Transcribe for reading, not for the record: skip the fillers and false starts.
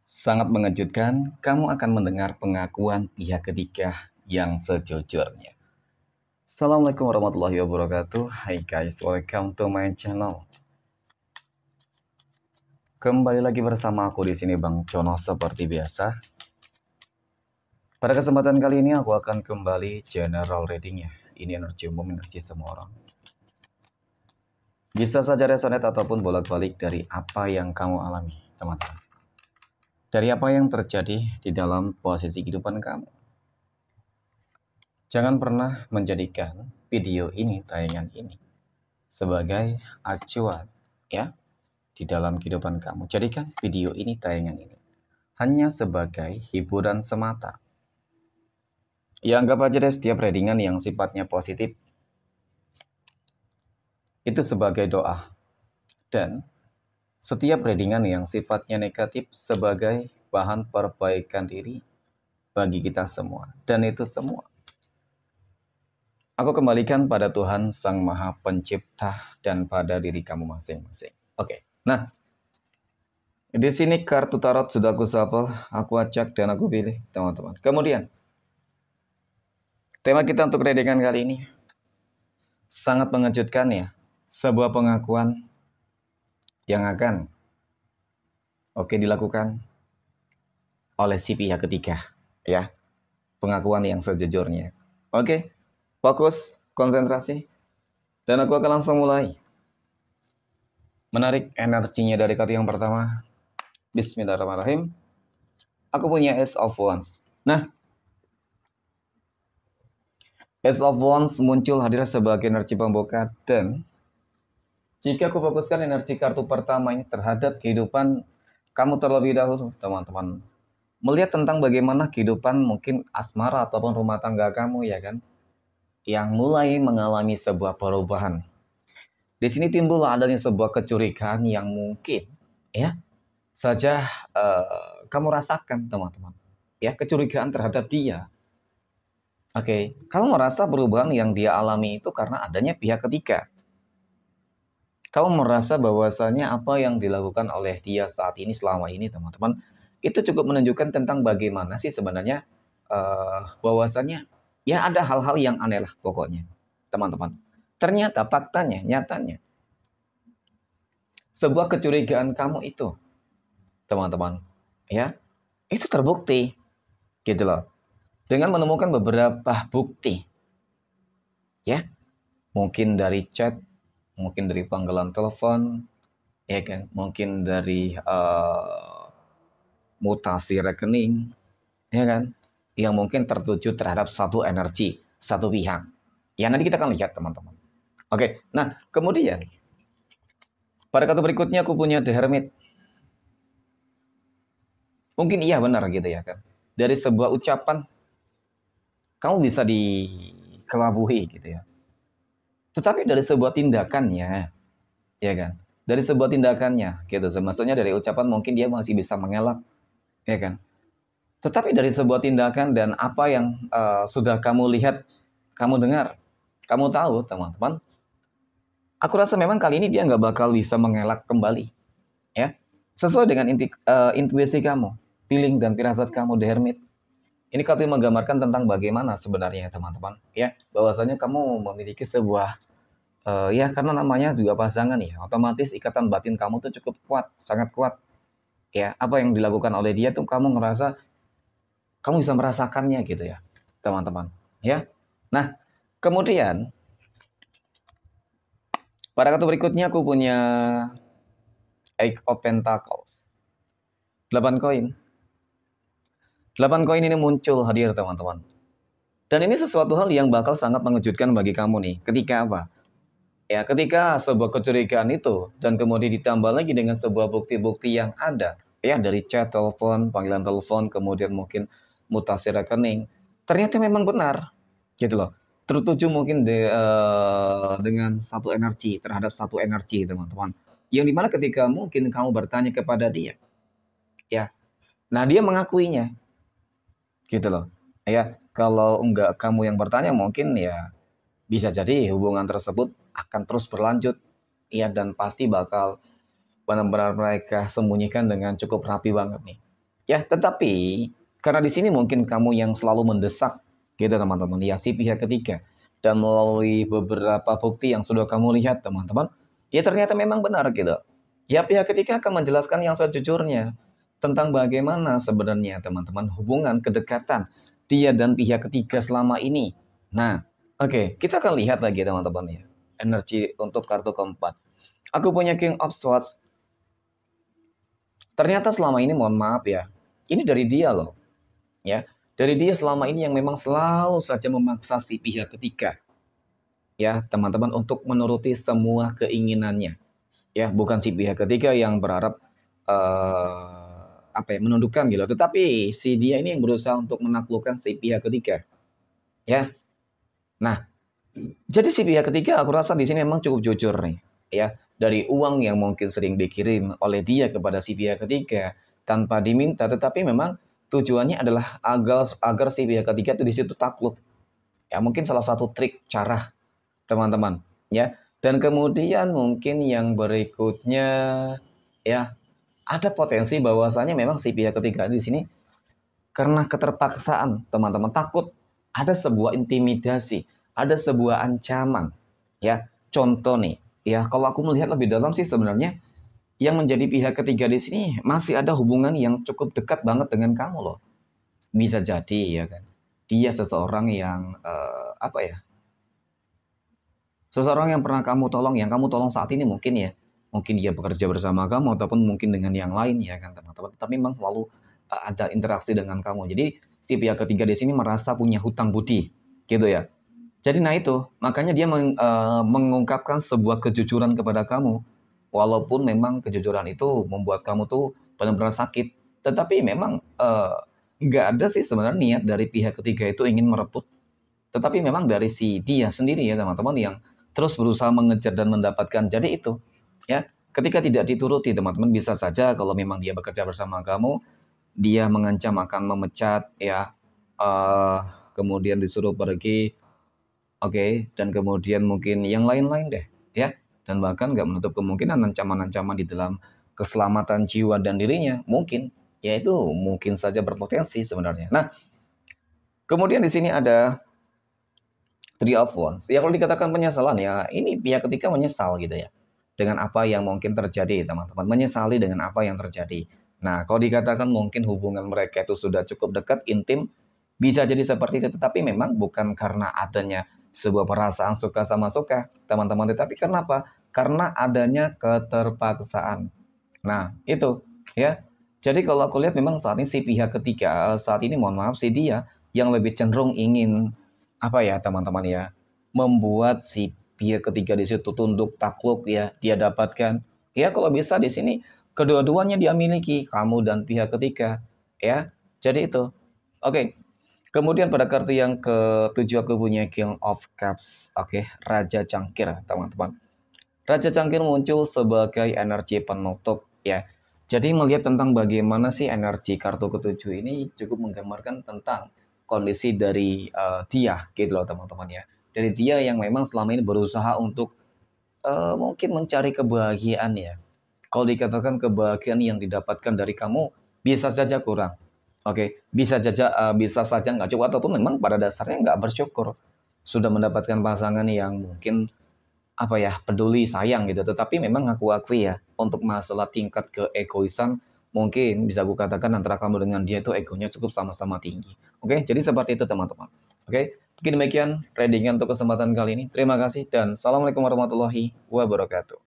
Sangat mengejutkan, kamu akan mendengar pengakuan pihak ketiga yang sejujurnya. Assalamualaikum warahmatullahi wabarakatuh. Hai guys, welcome to my channel. Kembali lagi bersama aku di sini Bang Cono seperti biasa. Pada kesempatan kali ini aku akan kembali general reading ya. Ini energi umum, energi semua orang. Bisa saja resonate ataupun bolak-balik dari apa yang kamu alami, teman-teman. Dari apa yang terjadi di dalam posisi kehidupan kamu. Jangan pernah menjadikan video ini, tayangan ini, sebagai acuan ya di dalam kehidupan kamu. Jadikan video ini, tayangan ini, hanya sebagai hiburan semata. Ya anggap aja deh setiap readingan yang sifatnya positif itu sebagai doa. Dan setiap readingan yang sifatnya negatif sebagai bahan perbaikan diri bagi kita semua. Dan itu semua aku kembalikan pada Tuhan Sang Maha Pencipta dan pada diri kamu masing-masing. Oke. Nah, di sini kartu tarot sudah aku shuffle, aku acak dan aku pilih, teman-teman. Kemudian, tema kita untuk readingan kali ini sangat mengejutkan ya. Sebuah pengakuan yang akan dilakukan oleh si pihak ketiga ya. Pengakuan yang sejujurnya. Oke. Fokus, konsentrasi, dan aku akan langsung mulai menarik energinya dari kartu yang pertama. Bismillahirrahmanirrahim. Aku punya Ace of Wands. Nah, Ace of Wands muncul hadir sebagai energi pembuka, dan jika aku fokuskan energi kartu pertama ini terhadap kehidupan kamu terlebih dahulu, teman-teman. Melihat tentang bagaimana kehidupan mungkin asmara ataupun rumah tangga kamu ya kan, yang mulai mengalami sebuah perubahan. Di sini timbul adanya sebuah kecurigaan yang mungkin ya saja kamu rasakan, teman-teman. Ya, kecurigaan terhadap dia. Oke, kamu merasa perubahan yang dia alami itu karena adanya pihak ketiga. Kamu merasa bahwasanya apa yang dilakukan oleh dia saat ini, selama ini, teman-teman, itu cukup menunjukkan tentang bagaimana sih sebenarnya bahwasanya ya ada hal-hal yang aneh lah pokoknya, teman-teman. Ternyata faktanya, nyatanya, sebuah kecurigaan kamu itu, teman-teman, ya, itu terbukti, gitu loh. Dengan menemukan beberapa bukti, ya, mungkin dari chat, mungkin dari panggilan telepon, ya kan, mungkin dari mutasi rekening, ya kan, yang mungkin tertuju terhadap satu energi, satu pihak. Ya nanti kita akan lihat, teman-teman. Oke, nah kemudian pada kartu berikutnya aku punya The Hermit. Mungkin iya benar gitu ya kan. Dari sebuah ucapan kamu bisa dikelabui gitu ya. Tetapi dari sebuah tindakannya, ya kan? Dari sebuah tindakannya gitu. Maksudnya dari ucapan mungkin dia masih bisa mengelak, ya kan? Tetapi dari sebuah tindakan dan apa yang sudah kamu lihat, kamu dengar, kamu tahu, teman-teman, aku rasa memang kali ini dia nggak bakal bisa mengelak kembali, ya. Sesuai dengan intuisi kamu, feeling dan firasat kamu, The Hermit. Ini kartu yang menggambarkan tentang bagaimana sebenarnya, teman-teman, ya, bahwasanya kamu memiliki sebuah ya karena namanya juga pasangan ya, otomatis ikatan batin kamu tuh cukup kuat, sangat kuat. Ya, apa yang dilakukan oleh dia tuh kamu ngerasa kamu bisa merasakannya gitu ya, teman-teman, ya. Nah, kemudian pada kartu berikutnya aku punya Eight of Pentacles. 8 koin. 8 koin ini muncul hadir, teman-teman. Dan ini sesuatu hal yang bakal sangat mengejutkan bagi kamu nih. Ketika apa? Ya, ketika sebuah kecurigaan itu dan kemudian ditambah lagi dengan sebuah bukti-bukti yang ada, ya dari chat, telepon, panggilan telepon, kemudian mungkin mutasi rekening, ternyata memang benar, gitu loh. Tertuju mungkin dengan satu energi terhadap satu energi, teman-teman. Yang dimana ketika mungkin kamu bertanya kepada dia, ya, nah dia mengakuinya, gitu loh. Ya, kalau enggak kamu yang bertanya mungkin ya bisa jadi hubungan tersebut akan terus berlanjut, ya, dan pasti bakal benar-benar mereka sembunyikan dengan cukup rapi banget nih. Ya, tetapi karena di sini mungkin kamu yang selalu mendesak gitu teman-teman, ya si pihak ketiga. Dan melalui beberapa bukti yang sudah kamu lihat teman-teman, ya ternyata memang benar gitu. Ya pihak ketiga akan menjelaskan yang sejujurnya tentang bagaimana sebenarnya teman-teman hubungan kedekatan dia dan pihak ketiga selama ini. Nah, oke, kita akan lihat lagi teman-teman ya. Energi untuk kartu keempat. Aku punya King of Swords. Ternyata selama ini mohon maaf ya, ini dari dia loh. Ya, dari dia selama ini yang memang selalu saja memaksa si pihak ketiga. Ya, teman-teman untuk menuruti semua keinginannya. Ya, bukan si pihak ketiga yang berharap apa ya, menundukkan gitu. Tetapi si dia ini yang berusaha untuk menaklukkan si pihak ketiga. Ya. Nah, jadi si pihak ketiga aku rasa di sini memang cukup jujur nih, ya. Dari uang yang mungkin sering dikirim oleh dia kepada si pihak ketiga tanpa diminta, tetapi memang tujuannya adalah agar si pihak ketiga itu di situ takluk. Ya, mungkin salah satu trik cara teman-teman, ya. Dan kemudian mungkin yang berikutnya ya, ada potensi bahwasanya memang si pihak ketiga di sini karena keterpaksaan, teman-teman takut ada sebuah intimidasi, ada sebuah ancaman. Ya, contoh nih, ya kalau aku melihat lebih dalam sih sebenarnya yang menjadi pihak ketiga di sini masih ada hubungan yang cukup dekat banget dengan kamu loh. Bisa jadi ya kan. Dia seseorang yang apa ya? Seseorang yang pernah kamu tolong, yang kamu tolong saat ini mungkin ya. Mungkin dia bekerja bersama kamu ataupun mungkin dengan yang lain ya kan teman-teman. Tapi memang selalu ada interaksi dengan kamu. Jadi si pihak ketiga di sini merasa punya hutang budi, gitu ya. Jadi nah itu, makanya dia mengungkapkan sebuah kejujuran kepada kamu. Walaupun memang kejujuran itu membuat kamu tuh benar-benar sakit. Tetapi memang nggak ada sih sebenarnya niat dari pihak ketiga itu ingin merebut. Tetapi memang dari si dia sendiri ya teman-teman yang terus berusaha mengejar dan mendapatkan. Jadi itu ya, ketika tidak dituruti teman-teman bisa saja kalau memang dia bekerja bersama kamu, dia mengancam akan memecat ya, eh kemudian disuruh pergi, oke, dan kemudian mungkin yang lain-lain deh ya, dan bahkan nggak menutup kemungkinan ancaman-ancaman di dalam keselamatan jiwa dan dirinya mungkin, ya itu mungkin saja berpotensi sebenarnya. Nah, kemudian di sini ada Three of Wands. Ya kalau dikatakan penyesalan ya, ini pihak ketiga menyesal gitu ya. Dengan apa yang mungkin terjadi, teman-teman. Menyesali dengan apa yang terjadi. Nah, kalau dikatakan mungkin hubungan mereka itu sudah cukup dekat, intim, bisa jadi seperti itu. Tapi memang bukan karena adanya sebuah perasaan suka sama suka, teman-teman. Tetapi kenapa? Karena adanya keterpaksaan. Nah, itu ya. Jadi kalau aku lihat memang saat ini si pihak ketiga, saat ini mohon maaf si dia yang lebih cenderung ingin apa ya teman-teman ya, membuat si pihak ketiga di situ tunduk takluk ya, dia dapatkan. Ya kalau bisa di sini kedua-duanya dia miliki, kamu dan pihak ketiga ya. Jadi itu. Oke. Kemudian pada kartu yang ketujuh aku punya King of Cups. Oke, Raja Cangkir teman-teman. Raja Cangkir muncul sebagai energi penutup ya. Jadi melihat tentang bagaimana sih energi kartu ketujuh ini cukup menggambarkan tentang kondisi dari dia gitu loh teman-teman ya. Dari dia yang memang selama ini berusaha untuk mungkin mencari kebahagiaan ya. Kalau dikatakan kebahagiaan yang didapatkan dari kamu bisa saja kurang. Oke, bisa saja nggak cukup ataupun memang pada dasarnya nggak bersyukur sudah mendapatkan pasangan yang mungkin apa ya, peduli, sayang gitu. Tetapi memang aku akui ya, untuk masalah tingkat keegoisan, mungkin bisa aku katakan antara kamu dengan dia itu egonya cukup sama-sama tinggi. Oke, jadi seperti itu teman-teman. Oke, mungkin demikian reading untuk kesempatan kali ini. Terima kasih dan assalamualaikum warahmatullahi wabarakatuh.